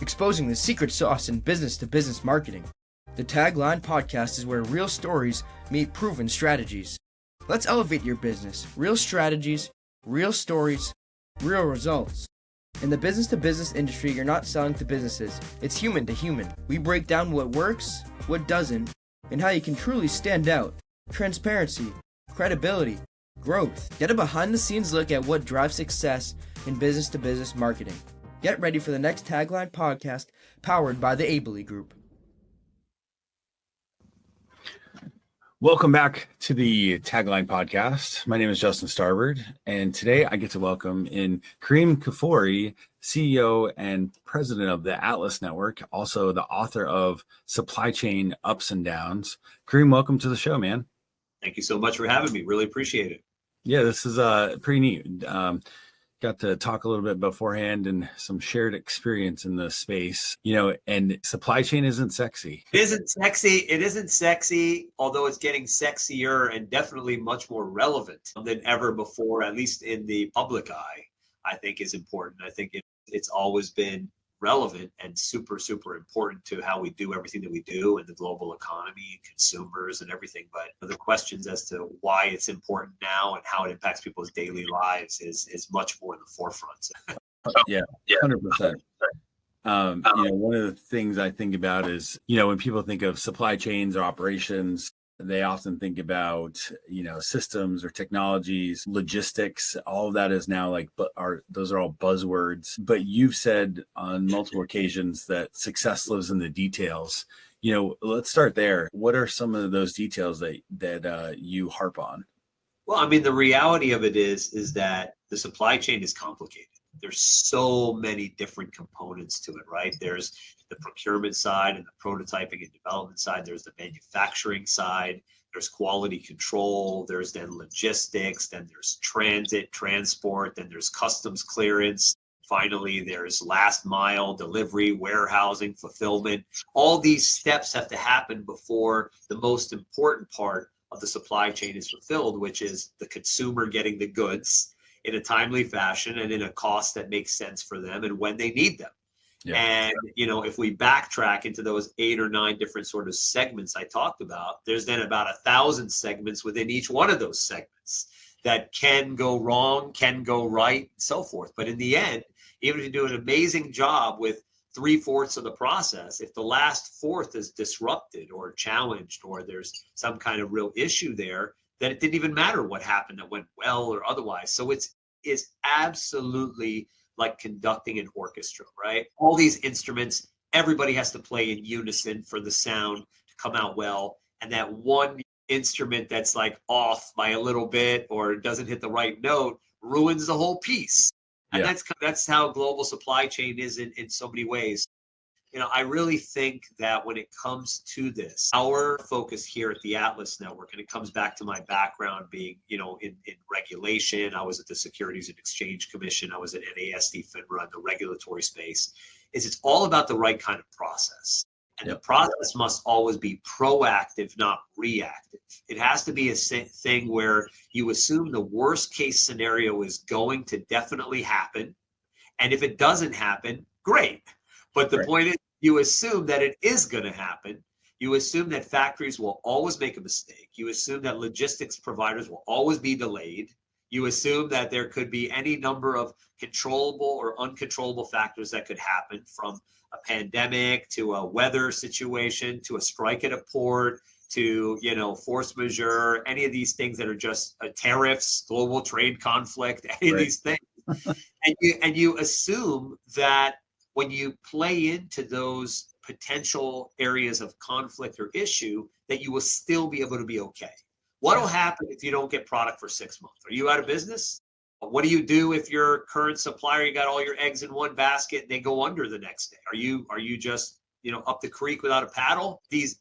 exposing the secret sauce in business-to-business marketing. The TAGLine Podcast is where real stories meet proven strategies. Let's elevate your business. Real strategies, real stories, real results. In the business-to-business industry, you're not selling to businesses. It's human to human. We break down what works, what doesn't, and how you can truly stand out. Transparency, credibility, growth. Get a behind-the-scenes look at what drives success in business-to-business marketing. Get ready for the next TAGLine Podcast powered by the Ably Group. Welcome back to the TAGLine Podcast. My name is Justin Starbird, and today I get to welcome in Kerim Kfuri, CEO and president of the Atlas Network, also the author of Supply Chain Ups and Downs. Kerim, welcome to the show, man. Thank you so much for having me. Really appreciate it. Yeah, this is pretty neat. Got to talk a little bit beforehand and some shared experience in the space, and supply chain isn't sexy. It isn't sexy, although it's getting sexier and definitely much more relevant than ever before, at least in the public eye, I think is important. I think it's always been relevant and super, super important to how we do everything that we do in the global economy and consumers and everything. But the questions as to why it's important now and how it impacts people's daily lives is much more in the forefront. Yeah, 100%. One of the things I think about is, when people think of supply chains or operations, they often think about, systems or technologies, logistics. All of that is now those are all buzzwords. But you've said on multiple occasions that success lives in the details. Let's start there. What are some of those details that you harp on? Well, I mean, the reality of it is that the supply chain is complicated. There's so many different components to it, right? There's the procurement side and the prototyping and development side. There's the manufacturing side. There's quality control. There's then logistics. Then there's transport. Then there's customs clearance. Finally, there's last mile delivery, warehousing, fulfillment. All these steps have to happen before the most important part of the supply chain is fulfilled, which is the consumer getting the goods in a timely fashion and in a cost that makes sense for them and when they need them. Yeah. And, if we backtrack into those 8 or 9 different sort of segments I talked about, there's then about 1,000 segments within each one of those segments that can go wrong, can go right, and so forth. But in the end, even if you do an amazing job with 3/4 of the process, if the last fourth is disrupted or challenged or there's some kind of real issue there, then it didn't even matter what happened that went well or otherwise. So it's absolutely like conducting an orchestra, right? All these instruments, everybody has to play in unison for the sound to come out well. And that one instrument that's like off by a little bit or doesn't hit the right note ruins the whole piece. And that's how global supply chain is in so many ways. I really think that when it comes to this, our focus here at the Atlas Network, and it comes back to my background being, in regulation. I was at the Securities and Exchange Commission. I was at NASD FINRA in the regulatory space, is it's all about the right kind of process. And the process must always be proactive, not reactive. It has to be a thing where you assume the worst case scenario is going to definitely happen. And if it doesn't happen, great. But the point is, you assume that it is going to happen. You assume that factories will always make a mistake. You assume that logistics providers will always be delayed. You assume that there could be any number of controllable or uncontrollable factors that could happen, from a pandemic to a weather situation to a strike at a port to, force majeure, any of these things that are just tariffs, global trade conflict, any of these things. And you assume that when you play into those potential areas of conflict or issue, that you will still be able to be okay. What will happen if you don't get product for 6 months? Are you out of business? What do you do if your current supplier, you got all your eggs in one basket and they go under the next day? Are you just, up the creek without a paddle? These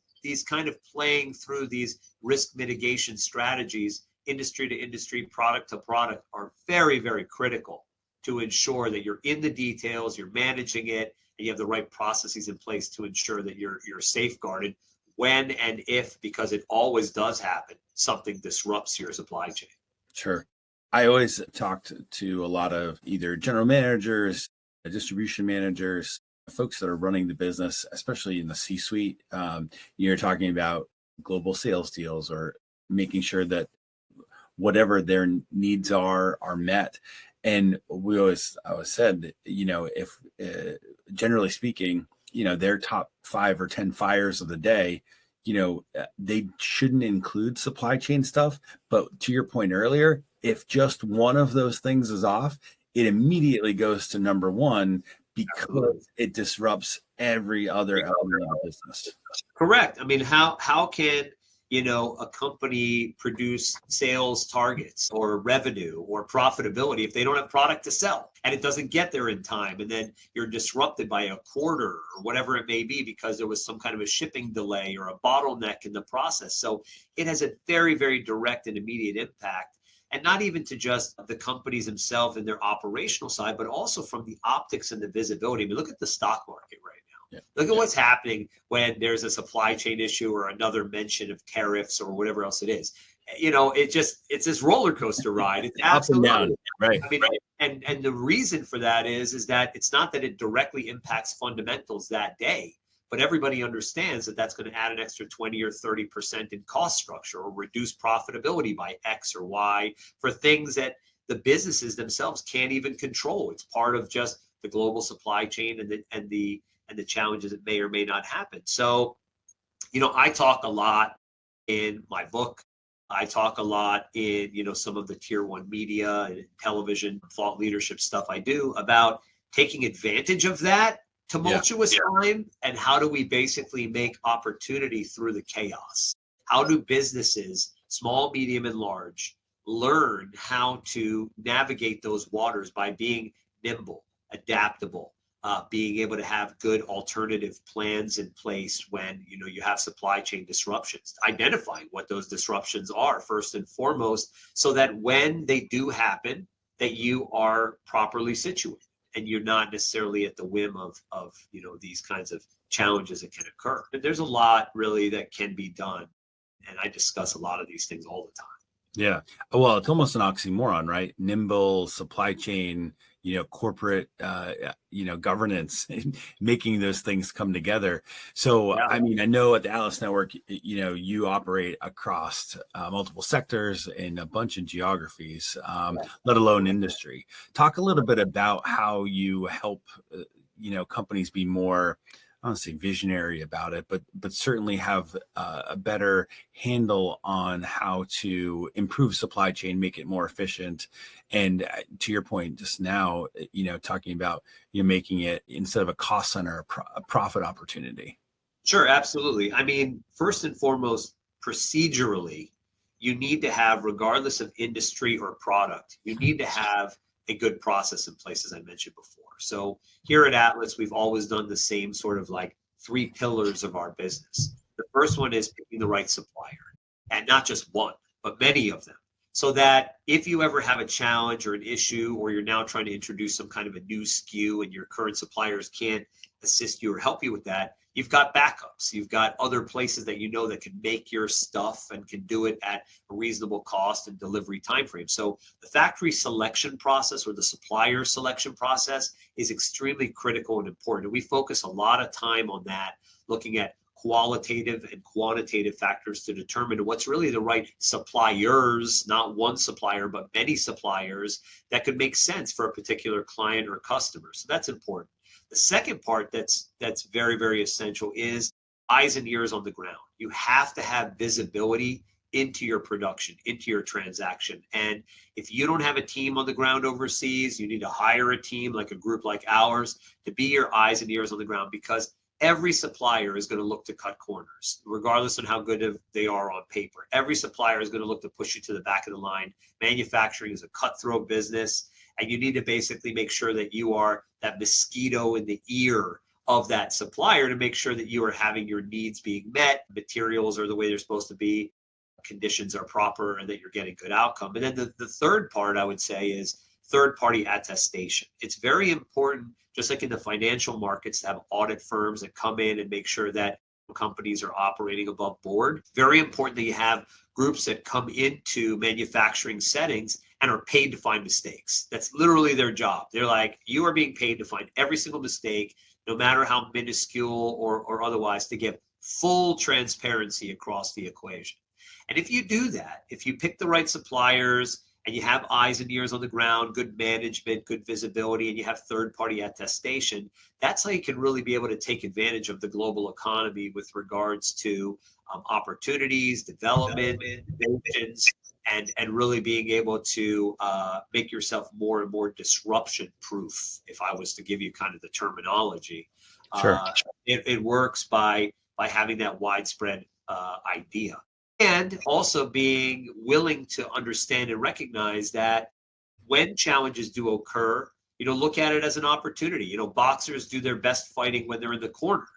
kind of playing through these risk mitigation strategies, industry to industry, product to product, are very, very critical to ensure that you're in the details, you're managing it, and you have the right processes in place to ensure that you're safeguarded when and if, because it always does happen, something disrupts your supply chain. Sure. I always talked to a lot of either general managers, distribution managers, folks that are running the business, especially in the C-suite, you're talking about global sales deals or making sure that whatever their needs are met. And we always said that, if generally speaking, their top 5 or 10 fires of the day, they shouldn't include supply chain stuff. But to your point earlier, if just one of those things is off, it immediately goes to number one because it disrupts every other element of the business. Correct. I mean, how can a company produce sales targets or revenue or profitability if they don't have product to sell and it doesn't get there in time? And then you're disrupted by a quarter or whatever it may be because there was some kind of a shipping delay or a bottleneck in the process. So it has a very, very direct and immediate impact. And not even to just the companies themselves and their operational side, but also from the optics and the visibility. I mean, look at the stock market right now. Look at what's happening when there's a supply chain issue or another mention of tariffs or whatever else it is. It's this roller coaster ride. It's absolutely up and down. Right. I mean, and the reason for that is that it's not that it directly impacts fundamentals that day, but everybody understands that that's going to add an extra 20 or 30% in cost structure or reduce profitability by X or Y for things that the businesses themselves can't even control. It's part of just the global supply chain and the challenges that may or may not happen. So, I talk a lot in my book. I talk a lot in, some of the tier 1 media and television thought leadership stuff I do about taking advantage of that tumultuous time and how do we basically make opportunity through the chaos? How do businesses, small, medium, and large, learn how to navigate those waters by being nimble, adaptable, being able to have good alternative plans in place when you have supply chain disruptions, identifying what those disruptions are first and foremost, so that when they do happen, that you are properly situated and you're not necessarily at the whim of these kinds of challenges that can occur. But there's a lot really that can be done, and I discuss a lot of these things all the time. Yeah. Well, it's almost an oxymoron, right? Nimble, supply chain, corporate, governance, making those things come together. So, yeah. I mean, I know at the Atlas Network, you operate across multiple sectors in a bunch of geographies, let alone industry. Talk a little bit about how you help, companies be more, I don't want to say visionary about it, but certainly have a better handle on how to improve supply chain, make it more efficient. And to your point just now, talking about making it instead of a cost center, a profit opportunity. Sure, absolutely. I mean, first and foremost, procedurally, you need to have, regardless of industry or product, you need to have a good process in place, as I mentioned before. So here at Atlas, we've always done the same sort of like 3 pillars of our business. The first one is picking the right supplier, and not just one, but many of them. So that if you ever have a challenge or an issue, or you're now trying to introduce some kind of a new SKU and your current suppliers can't assist you or help you with that, you've got backups. You've got other places that that can make your stuff and can do it at a reasonable cost and delivery timeframe. So the factory selection process or the supplier selection process is extremely critical and important. And we focus a lot of time on that, looking at qualitative and quantitative factors to determine what's really the right suppliers, not one supplier, but many suppliers that could make sense for a particular client or customer. So that's important. The second part that's very, very essential is eyes and ears on the ground. You have to have visibility into your production, into your transaction. And if you don't have a team on the ground overseas, you need to hire a team like a group like ours to be your eyes and ears on the ground, because every supplier is going to look to cut corners, regardless of how good they are on paper. Every supplier is going to look to push you to the back of the line. Manufacturing is a cutthroat business, and you need to basically make sure that you are that mosquito in the ear of that supplier to make sure that you are having your needs being met, materials are the way they're supposed to be, conditions are proper, and that you're getting good outcome. And then the third part I would say is third-party attestation. It's very important, just like in the financial markets, to have audit firms that come in and make sure that companies are operating above board. Very important that you have groups that come into manufacturing settings and are paid to find mistakes. That's literally their job. They're like, you are being paid to find every single mistake, no matter how minuscule or otherwise, to give full transparency across the equation. And if you do that, if you pick the right suppliers and you have eyes and ears on the ground, good management, good visibility, and you have third-party attestation, that's how you can really be able to take advantage of the global economy with regards to opportunities, development, innovations, and really being able to make yourself more and more disruption proof. If I was to give you kind of the terminology, Sure. It works by having that widespread idea, and also being willing to understand and recognize that when challenges do occur, look at it as an opportunity. Boxers do their best fighting when they're in the corner.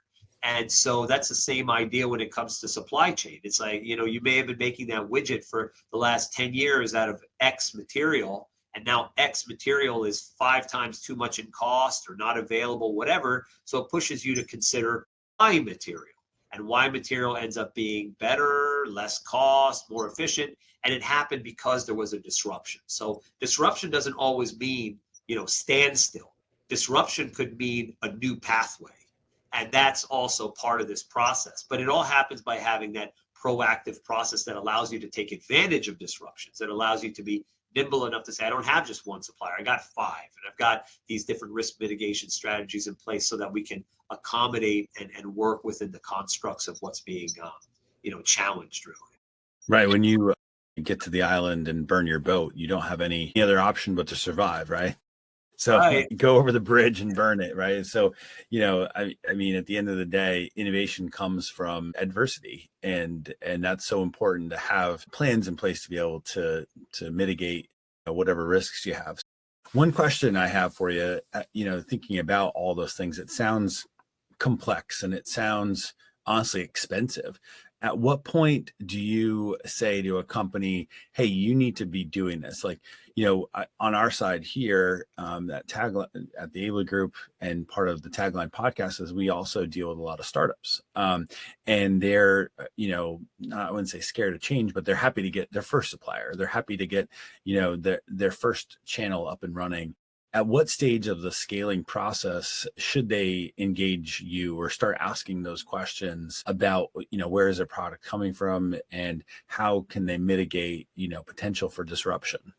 And so that's the same idea when it comes to supply chain. It's like, you may have been making that widget for the last 10 years out of X material, and now X material is 5 times too much in cost or not available, whatever. So it pushes you to consider Y material. And Y material ends up being better, less cost, more efficient. And it happened because there was a disruption. So disruption doesn't always mean, standstill. Disruption could mean a new pathway. And that's also part of this process. But it all happens by having that proactive process that allows you to take advantage of disruptions, that allows you to be nimble enough to say, I don't have just one supplier, I got 5, and I've got these different risk mitigation strategies in place so that we can accommodate and work within the constructs of what's being, challenged, really. Right. When you get to the island and burn your boat, you don't have any other option but to survive, right? So Right. go over the bridge and burn it, right? So, I mean, at the end of the day, innovation comes from adversity, and that's so important to have plans in place to be able to mitigate whatever risks you have. One question I have for you, thinking about all those things, it sounds complex and it sounds honestly expensive. At what point do you say to a company, hey, you need to be doing this? Like, on our side here, that TAGLine at the ABLE group, and part of the TAGLine podcast is we also deal with a lot of startups. And they're, I wouldn't say scared of change, but they're happy to get their first supplier. They're happy to get, their first channel up and running. At what stage of the scaling process should they engage you or start asking those questions about, where is their product coming from and how can they mitigate, potential for disruption?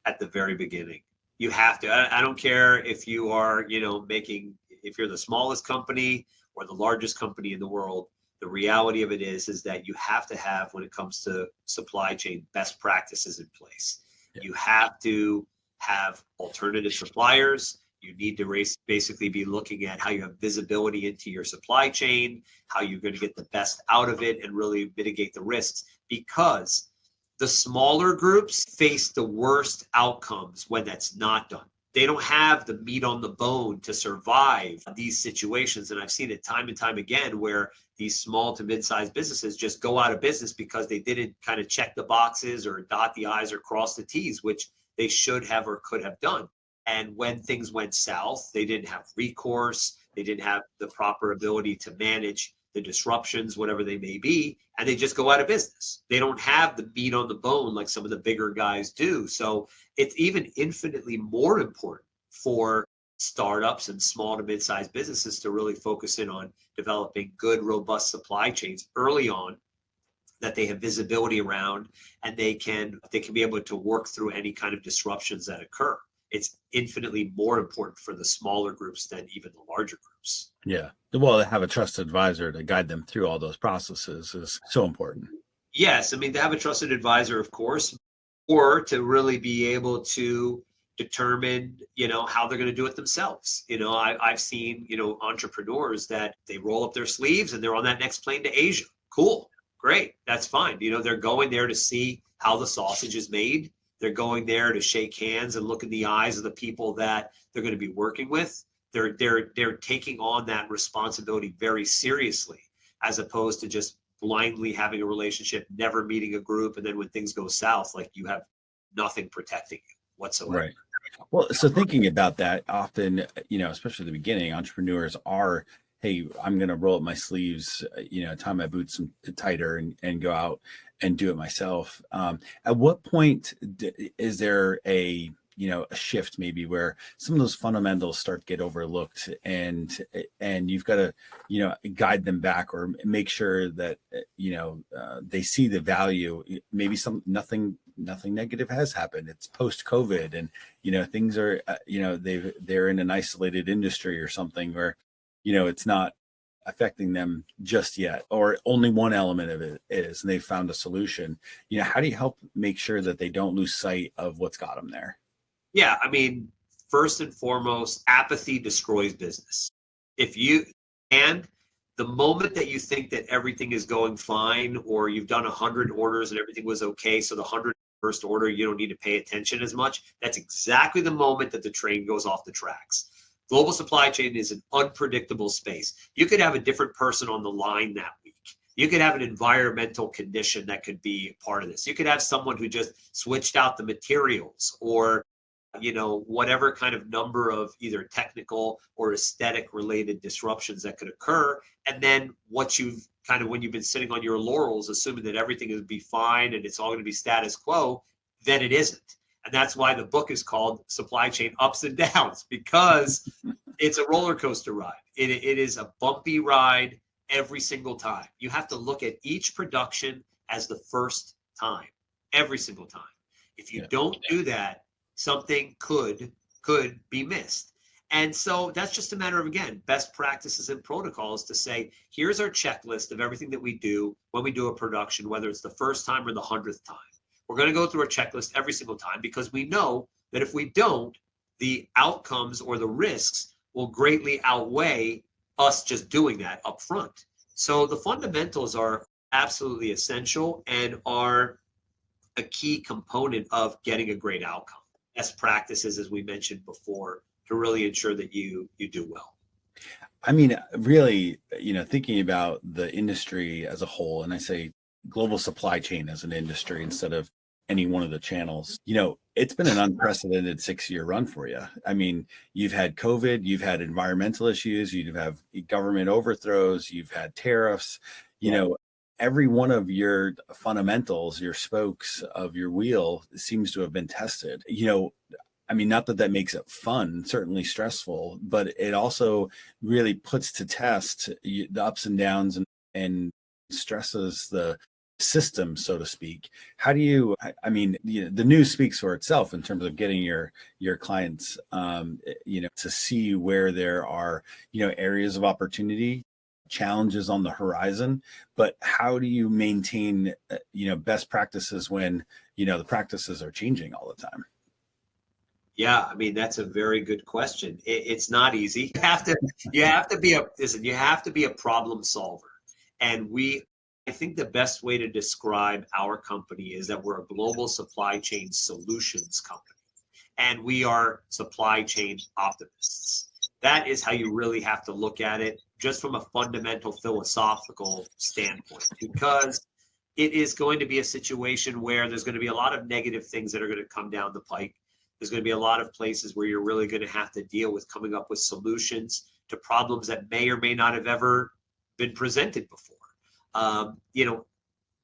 At the very beginning, you have to. I don't care if you are, if you're the smallest company or the largest company in the world. The reality of it is that you have to have, when it comes to supply chain, best practices in place. Yeah. You have to have alternative suppliers. You need to basically be looking at how you have visibility into your supply chain, how you're going to get the best out of it and really mitigate the risks, because the smaller groups face the worst outcomes when that's not done. They don't have the meat on the bone to survive these situations. And I've seen it time and time again where these small to mid-sized businesses just go out of business because they didn't kind of check the boxes or dot the I's or cross the T's, which they should have or could have done. And when things went south, they didn't have recourse. They didn't have the proper ability to manage the disruptions, whatever they may be, and they just go out of business. They don't have the meat on the bone like some of the bigger guys do. So it's even infinitely more important for startups and small to mid-sized businesses to really focus in on developing good, robust supply chains early on that they have visibility around, and they can be able to work through any kind of disruptions that occur. It's infinitely more important for the smaller groups than even the larger groups. Yeah. Well, to have a trusted advisor to guide them through all those processes is so important. Yes. I mean, to have a trusted advisor, of course, or to really be able to determine, how they're going to do it themselves. I've seen, entrepreneurs that they roll up their sleeves and they're on that next plane to Asia. Cool. Great. That's fine. They're going there to see how the sausage is made. They're going there to shake hands and look in the eyes of the people that they're going to be working with. They're taking on that responsibility very seriously, as opposed to just blindly having a relationship, never meeting a group, and then when things go south, like you have nothing protecting you whatsoever. Right. Well, so thinking about that, often, especially at the beginning, entrepreneurs are, hey, I'm going to roll up my sleeves, tie my boots tighter and go out and do it myself. At what point is there a a shift maybe where some of those fundamentals start to get overlooked, and you've got to, guide them back or make sure that, they see the value. Maybe nothing negative has happened. It's post COVID, and, things are, they're in an isolated industry or something where, it's not affecting them just yet, or only one element of it is, and they found a solution. How do you help make sure that they don't lose sight of what's got them there? Yeah, I mean, first and foremost, apathy destroys business. And the moment that you think that everything is going fine, or you've done 100 orders and everything was okay, so the 101st order, you don't need to pay attention as much, that's exactly the moment that the train goes off the tracks. Global supply chain is an unpredictable space. You could have a different person on the line that week. You could have an environmental condition that could be part of this. You could have someone who just switched out the materials, or whatever kind of number of either technical or aesthetic related disruptions that could occur. And then when you've been sitting on your laurels, assuming that everything will be fine and it's all going to be status quo, then it isn't. And that's why the book is called Supply Chain Ups and Downs, because it's a roller coaster ride. It is a bumpy ride every single time. You have to look at each production as the first time, every single time. If you don't do that, something could be missed. And so that's just a matter of, again, best practices and protocols to say, here's our checklist of everything that we do when we do a production, whether it's the first time or the 100th time. We're going to go through a checklist every single time, because we know that if we don't, the outcomes or the risks will greatly outweigh us just doing that up front. So the fundamentals are absolutely essential and are a key component of getting a great outcome. Best practices, as we mentioned before, to really ensure that you do well. I mean, really, thinking about the industry as a whole, and I say global supply chain as an industry instead of any one of the channels, it's been an unprecedented 6-year run for you. I mean, you've had COVID, you've had environmental issues, you have government overthrows, you've had tariffs, every one of your fundamentals, your spokes of your wheel seems to have been tested. I mean, not that makes it fun, certainly stressful, but it also really puts to test the ups and downs and stresses the system, so to speak. How do you, the news speaks for itself in terms of getting your clients, to see where there are, areas of opportunity, challenges on the horizon, but how do you maintain, best practices when, the practices are changing all the time? Yeah, I mean, that's a very good question. It's not easy. You have to be a problem solver. And I think the best way to describe our company is that we're a global supply chain solutions company, and we are supply chain optimists. That is how you really have to look at it, just from a fundamental philosophical standpoint, because it is going to be a situation where there's going to be a lot of negative things that are going to come down the pike. There's going to be a lot of places where you're really going to have to deal with coming up with solutions to problems that may or may not have ever been presented before.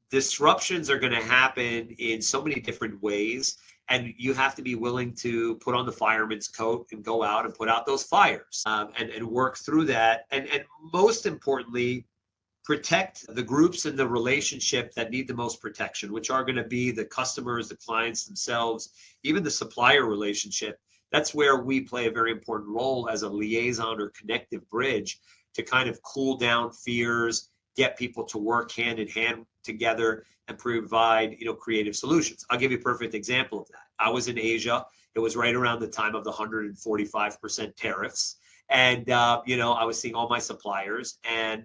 Disruptions are going to happen in so many different ways, and you have to be willing to put on the fireman's coat and go out and put out those fires, and work through that. And most importantly, protect the groups in the relationship that need the most protection, which are going to be the customers, the clients themselves, even the supplier relationship. That's where we play a very important role as a liaison or connective bridge to kind of cool down fears, get people to work hand in hand together and provide, creative solutions. I'll give you a perfect example of that. I was in Asia. It was right around the time of the 145% tariffs. And, I was seeing all my suppliers, and,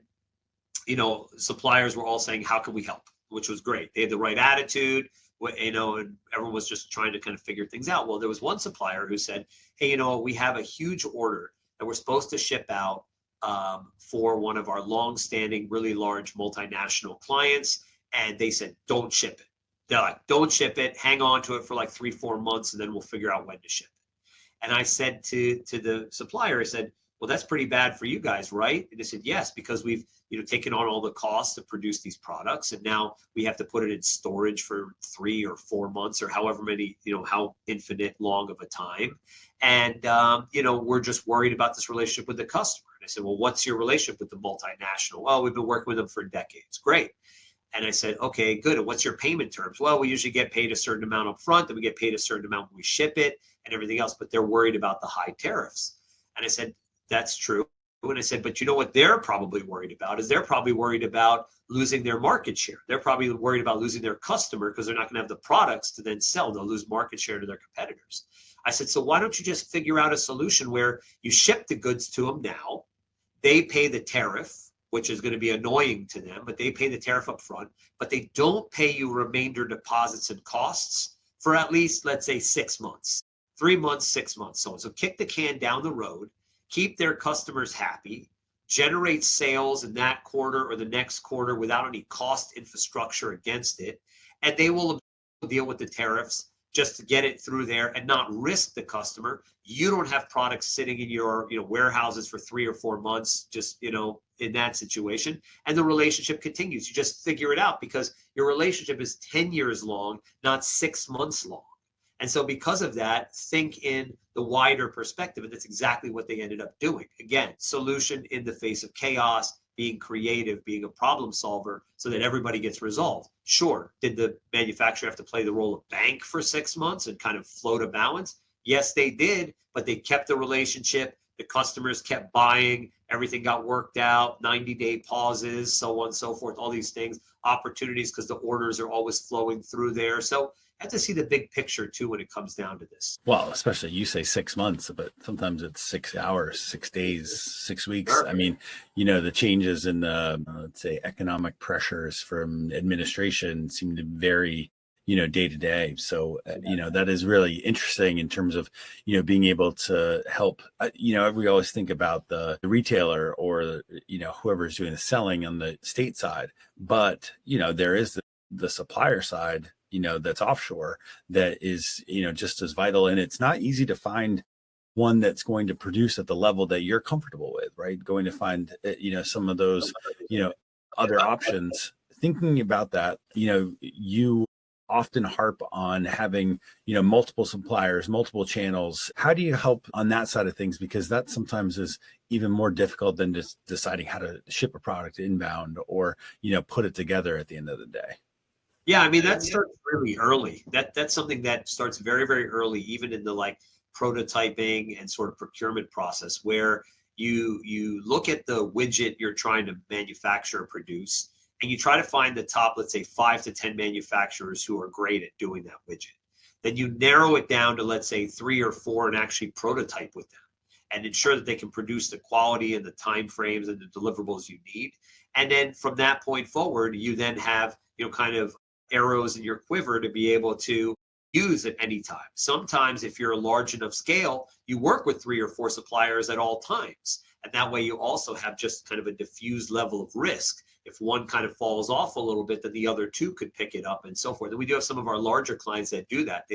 suppliers were all saying, how can we help? Which was great. They had the right attitude, and everyone was just trying to kind of figure things out. Well, there was one supplier who said, hey, we have a huge order that we're supposed to ship out for one of our long-standing, really large multinational clients. And they said, don't ship it. They're like, don't ship it. Hang on to it for like 3-4 months, and then we'll figure out when to ship it. And I said to the supplier, I said, well, that's pretty bad for you guys, right? And they said, yes, because we've, taken on all the costs to produce these products. And now we have to put it in storage for 3 or 4 months or however many, how infinite long of a time. And, we're just worried about this relationship with the customer. And I said, well, what's your relationship with the multinational? Well, we've been working with them for decades. Great. And I said, okay, good. And what's your payment terms? Well, we usually get paid a certain amount up front, then we get paid a certain amount when we ship it and everything else, but they're worried about the high tariffs. And I said, that's true. And I said, but you know what they're probably worried about is they're probably worried about losing their market share. They're probably worried about losing their customer because they're not going to have the products to then sell. They'll lose market share to their competitors. I said, so why don't you just figure out a solution where you ship the goods to them now, they pay the tariff, which is going to be annoying to them, but they pay the tariff up front, but they don't pay you remainder deposits and costs for at least, let's say, 6 months, 3 months, 6 months. So kick the can down the road, keep their customers happy, generate sales in that quarter or the next quarter without any cost infrastructure against it, and they will deal with the tariffs just to get it through there and not risk the customer. You don't have products sitting in your warehouses for 3 or 4 months, just in that situation, and the relationship continues. You just figure it out because your relationship is 10 years long, not 6 months long. And so because of that, think in the wider perspective, and that's exactly what they ended up doing. Again, solution in the face of chaos, being creative, being a problem solver so that everybody gets resolved. Sure, did the manufacturer have to play the role of bank for 6 months and kind of float a balance? Yes, they did, but they kept the relationship. The customers kept buying. Everything got worked out, 90-day pauses, so on and so forth, all these things, opportunities because the orders are always flowing through there. So I have to see the big picture too when it comes down to this. Well, especially you say 6 months, but sometimes it's 6 hours, 6 days, 6 weeks. Sure. I mean, the changes in the, let's say, economic pressures from administration seem to vary, day to day. So, that is really interesting in terms of, being able to help, we always think about the retailer or, whoever's doing the selling on the state side, but, there is the supplier side, that's offshore that is, just as vital. And it's not easy to find one that's going to produce at the level that you're comfortable with, right? Going to find, some of those, other options. Thinking about that, you often harp on having, multiple suppliers, multiple channels. How do you help on that side of things? Because that sometimes is even more difficult than just deciding how to ship a product inbound or, put it together at the end of the day. Yeah, I mean, that starts really early. That's something that starts very, very early, even in the prototyping and sort of procurement process, where you look at the widget you're trying to manufacture or produce, and you try to find the top, let's say, 5 to 10 manufacturers who are great at doing that widget. Then you narrow it down to, let's say, 3 or 4 and actually prototype with them and ensure that they can produce the quality and the time frames and the deliverables you need. And then from that point forward, you then have, kind of arrows in your quiver to be able to use at any time. Sometimes if you're a large enough scale, you work with 3 or 4 suppliers at all times. And that way you also have just kind of a diffused level of risk. If one kind of falls off a little bit, then the other 2 could pick it up and so forth. And we do have some of our larger clients that do that.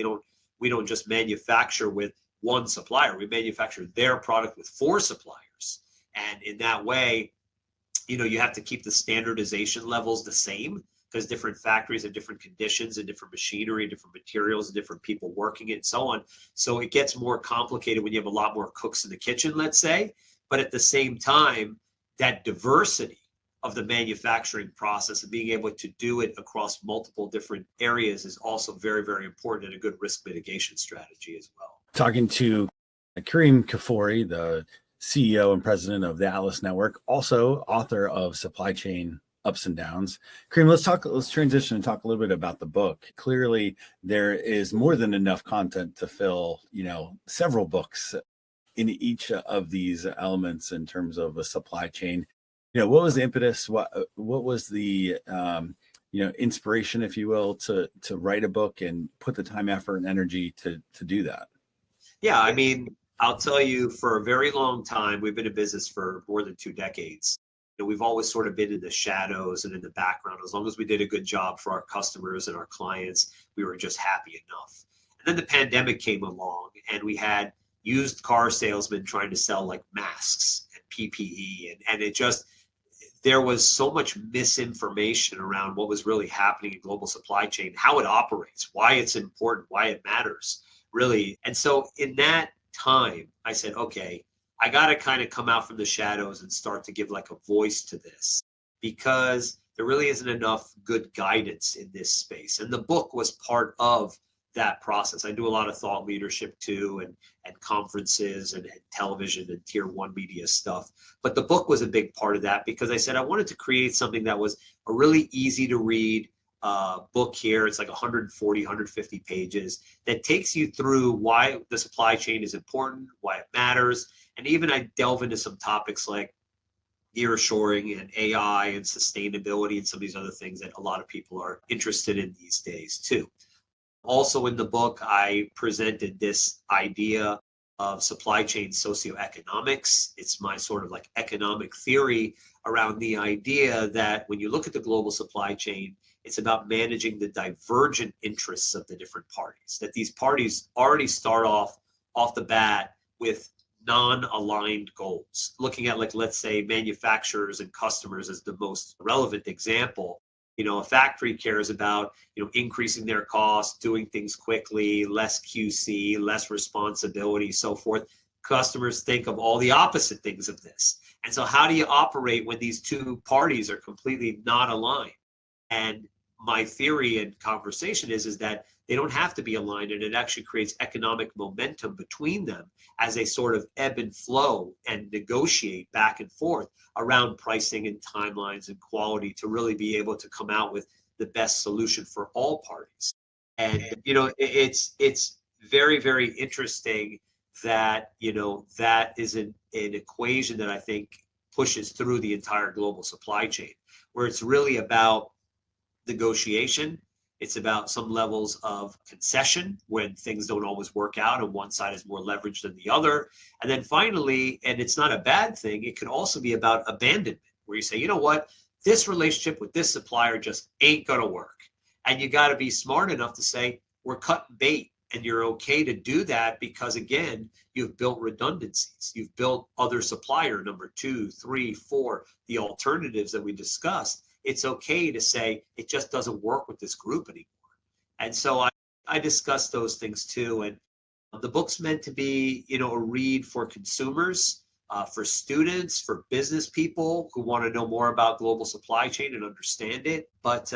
We don't just manufacture with 1 supplier. We manufacture their product with 4 suppliers. And in that way, you have to keep the standardization levels the same, because different factories have different conditions and different machinery and different materials and different people working it and so on. So it gets more complicated when you have a lot more cooks in the kitchen, let's say. But at the same time, that diversity of the manufacturing process and being able to do it across multiple different areas is also very, very important and a good risk mitigation strategy as well. Talking to Kerim Kfuri, the CEO and president of the Atlas Network, also author of Supply Chain Ups and Downs. Kerim, let's transition and talk a little bit about the book. Clearly, there is more than enough content to fill, several books in each of these elements in terms of a supply chain. What was the impetus? What was the inspiration, if you will, to write a book and put the time, effort, and energy to do that? Yeah, I mean, I'll tell you, for a very long time, we've been in business for more than 2 decades. We've always sort of been in the shadows and in the background. As long as we did a good job for our customers and our clients, we were just happy enough. And then the pandemic came along, and we had used car salesmen trying to sell like masks and PPE. And it just, there was so much misinformation around what was really happening in global supply chain, how it operates, why it's important, why it matters, really. And so in that time, I said, okay, I got to kind of come out from the shadows and start to give like a voice to this, because there really isn't enough good guidance in this space. And the book was part of that process. I do a lot of thought leadership too, and conferences and television and tier one media stuff. But the book was a big part of that, because I said I wanted to create something that was a really easy to read book here. It's like 140, 150 pages that takes you through why the supply chain is important, why it matters. And even I delve into some topics like nearshoring and AI and sustainability and some of these other things that a lot of people are interested in these days too. Also in the book, I presented this idea of supply chain socioeconomics. It's my sort of like economic theory around the idea that when you look at the global supply chain, it's about managing the divergent interests of the different parties, that these parties already start off the bat with non-aligned goals. Looking at, like, let's say manufacturers and customers as the most relevant example. A factory cares about, increasing their costs, doing things quickly, less QC, less responsibility, so forth. Customers think of all the opposite things of this. And so how do you operate when these two parties are completely not aligned? And my theory and conversation is that they don't have to be aligned, and it actually creates economic momentum between them as they sort of ebb and flow and negotiate back and forth around pricing and timelines and quality to really be able to come out with the best solution for all parties. And, it's very, very interesting that, that is an equation that I think pushes through the entire global supply chain, where it's really about negotiation. It's about some levels of concession when things don't always work out and one side is more leveraged than the other. And then finally, and it's not a bad thing, it can also be about abandonment, where you say, you know what, this relationship with this supplier just ain't going to work. And you got to be smart enough to say, we're cutting bait. And you're okay to do that because, again, you've built redundancies. You've built other supplier number 2, 3, 4, the alternatives that we discussed. It's okay to say it just doesn't work with this group anymore. And so I discuss those things too. And the book's meant to be, a read for consumers, for students, for business people who want to know more about global supply chain and understand it. But,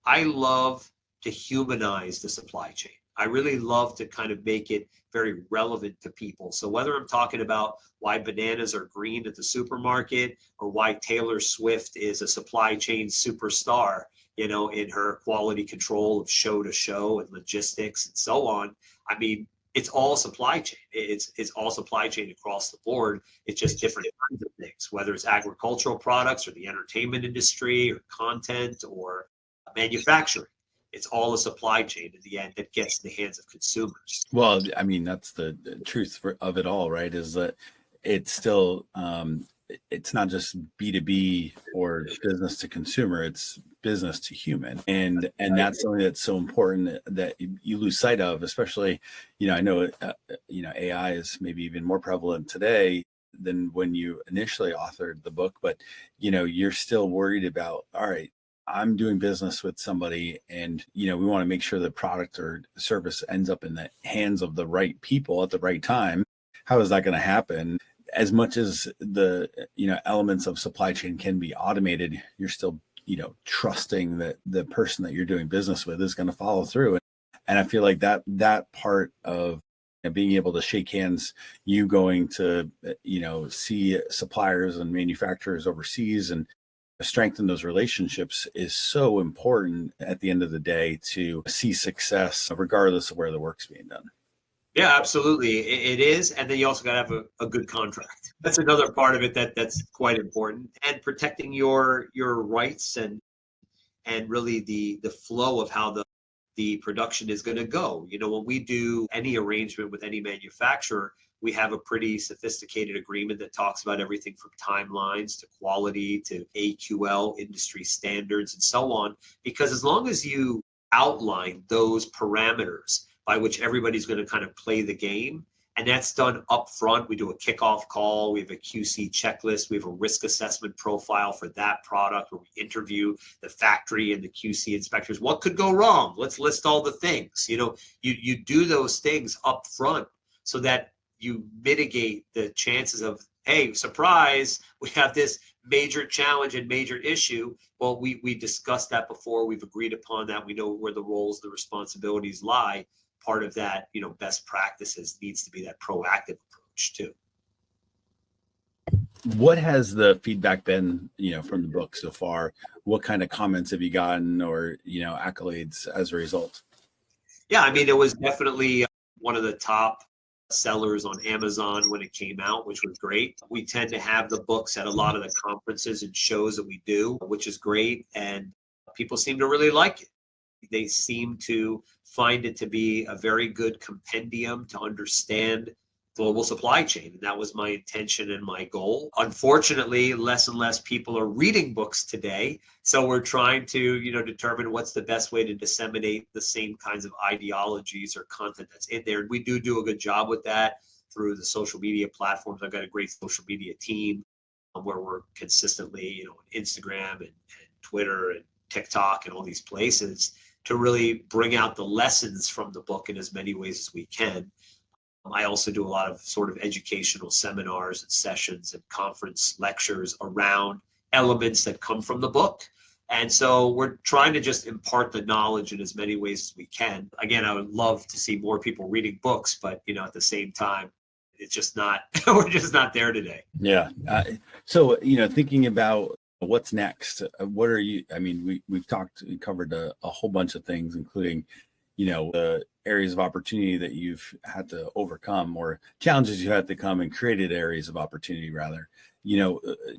I love to humanize the supply chain. I really love to kind of make it very relevant to people. So whether I'm talking about why bananas are green at the supermarket, or why Taylor Swift is a supply chain superstar, in her quality control of show to show and logistics and so on. I mean, it's all supply chain. It's all supply chain across the board. It's just different kinds of things, whether it's agricultural products or the entertainment industry or content or manufacturing. It's all a supply chain in the end that gets in the hands of consumers. Well, I mean, that's the truth of it all, right? Is that it's still, it's not just B2B or business to consumer, it's business to human. And that's something that's so important that you lose sight of, especially, I know, AI is maybe even more prevalent today than when you initially authored the book, but, you're still worried about, all right, I'm doing business with somebody and, we want to make sure the product or service ends up in the hands of the right people at the right time. How is that going to happen? As much as the, elements of supply chain can be automated, you're still, trusting that the person that you're doing business with is going to follow through. And I feel like that part of being able to shake hands, you going to, see suppliers and manufacturers overseas and strengthen those relationships is so important at the end of the day to see success regardless of where the work's being done. Yeah, absolutely. It is. And then you also got to have a good contract. That's another part of it that's quite important. And protecting your rights and really the flow of how the production is going to go. When we do any arrangement with any manufacturer, we have a pretty sophisticated agreement that talks about everything from timelines to quality to AQL, industry standards, and so on. Because as long as you outline those parameters by which everybody's going to kind of play the game, And that's done up front. We do a kickoff call. We have a QC checklist. We have a risk assessment profile for that product where we interview the factory and the QC inspectors. What could go wrong? Let's list all the things. You do those things up front so that you mitigate the chances of, hey, surprise, we have this major challenge and major issue. Well, we discussed that before. We've agreed upon that. We know where the roles, the responsibilities lie. Part of that, best practices needs to be that proactive approach too. What has the feedback been, from the book so far? What kind of comments have you gotten or, accolades as a result? Yeah, it was definitely one of the top sellers on Amazon when it came out, which was great. We tend to have the books at a lot of the conferences and shows that we do, which is great. And people seem to really like it. They seem to find it to be a very good compendium to understand global supply chain. And that was my intention and my goal. Unfortunately, less and less people are reading books today. So we're trying to, determine what's the best way to disseminate the same kinds of ideologies or content that's in there. And we do a good job with that through the social media platforms. I've got a great social media team where we're consistently, on Instagram and Twitter and TikTok and all these places to really bring out the lessons from the book in as many ways as we can. I also do a lot of sort of educational seminars and sessions and conference lectures around elements that come from the book. And so we're trying to just impart the knowledge in as many ways as we can. Again, I would love to see more people reading books, but at the same time, it's just not, we're just not there today. Yeah. So, thinking about what's next, what are you, we've covered a whole bunch of things, including, the areas of opportunity that you've had to overcome or challenges you had to come and created areas of opportunity rather.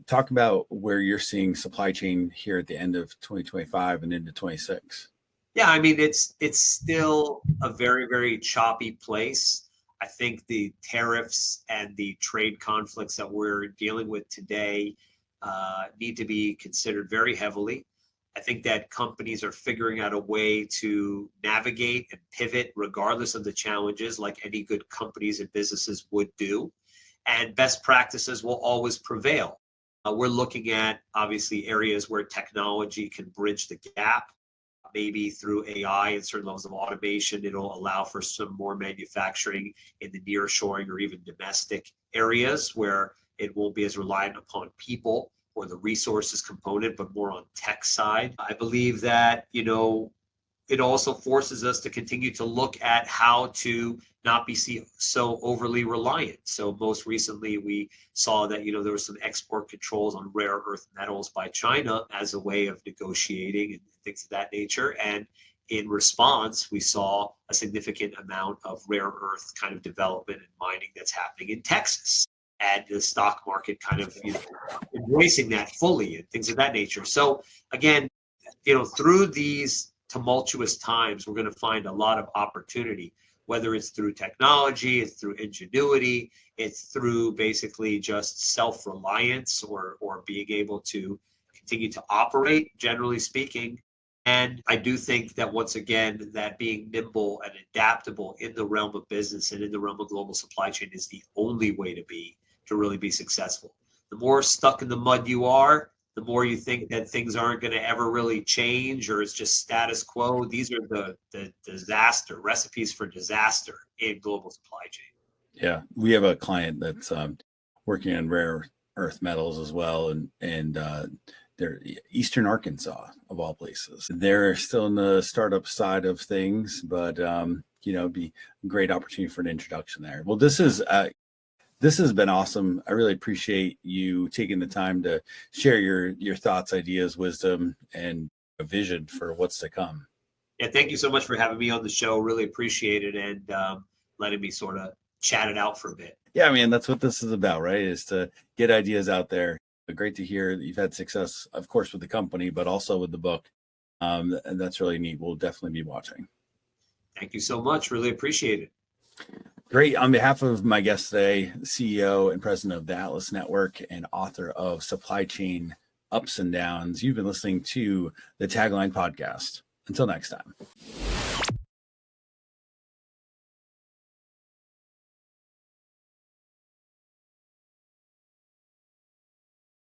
Talk about where you're seeing supply chain here at the end of 2025 and into 26. Yeah, it's still a very, very choppy place. I think the tariffs and the trade conflicts that we're dealing with today need to be considered very heavily. I think that companies are figuring out a way to navigate and pivot regardless of the challenges, like any good companies and businesses would do. And best practices will always prevail. We're looking at, obviously, areas where technology can bridge the gap. Maybe through AI and certain levels of automation, it'll allow for some more manufacturing in the nearshoring or even domestic areas where it won't be as reliant upon people or the resources component, but more on tech side. I believe that, it also forces us to continue to look at how to not be so overly reliant. So most recently, we saw that, there was some export controls on rare earth metals by China as a way of negotiating and things of that nature. And in response, we saw a significant amount of rare earth kind of development and mining that's happening in Texas. And the stock market kind of embracing that fully and things of that nature. So again, through these tumultuous times, we're going to find a lot of opportunity, whether it's through technology, it's through ingenuity, it's through basically just self-reliance or being able to continue to operate, generally speaking. And I do think that once again, that being nimble and adaptable in the realm of business and in the realm of global supply chain is the only way to really be successful. The more stuck in the mud you are, the more you think that things aren't going to ever really change or it's just status quo. These are the disaster recipes for disaster in global supply chain. Yeah, we have a client that's working on rare earth metals as well, and they're Eastern Arkansas of all places. They're still in the startup side of things, but it'd be a great opportunity for an introduction there. Well, this has been awesome. I really appreciate you taking the time to share your thoughts, ideas, wisdom, and a vision for what's to come. Yeah, thank you so much for having me on the show. Really appreciate it and letting me sort of chat it out for a bit. Yeah, that's what this is about, right? Is to get ideas out there. Great to hear that you've had success, of course, with the company, but also with the book. And that's really neat. We'll definitely be watching. Thank you so much. Really appreciate it. Great. On behalf of my guest today, CEO and president of the Atlas Network and author of Supply Chain Ups and Downs, you've been listening to the TAGLine Podcast. Until next time.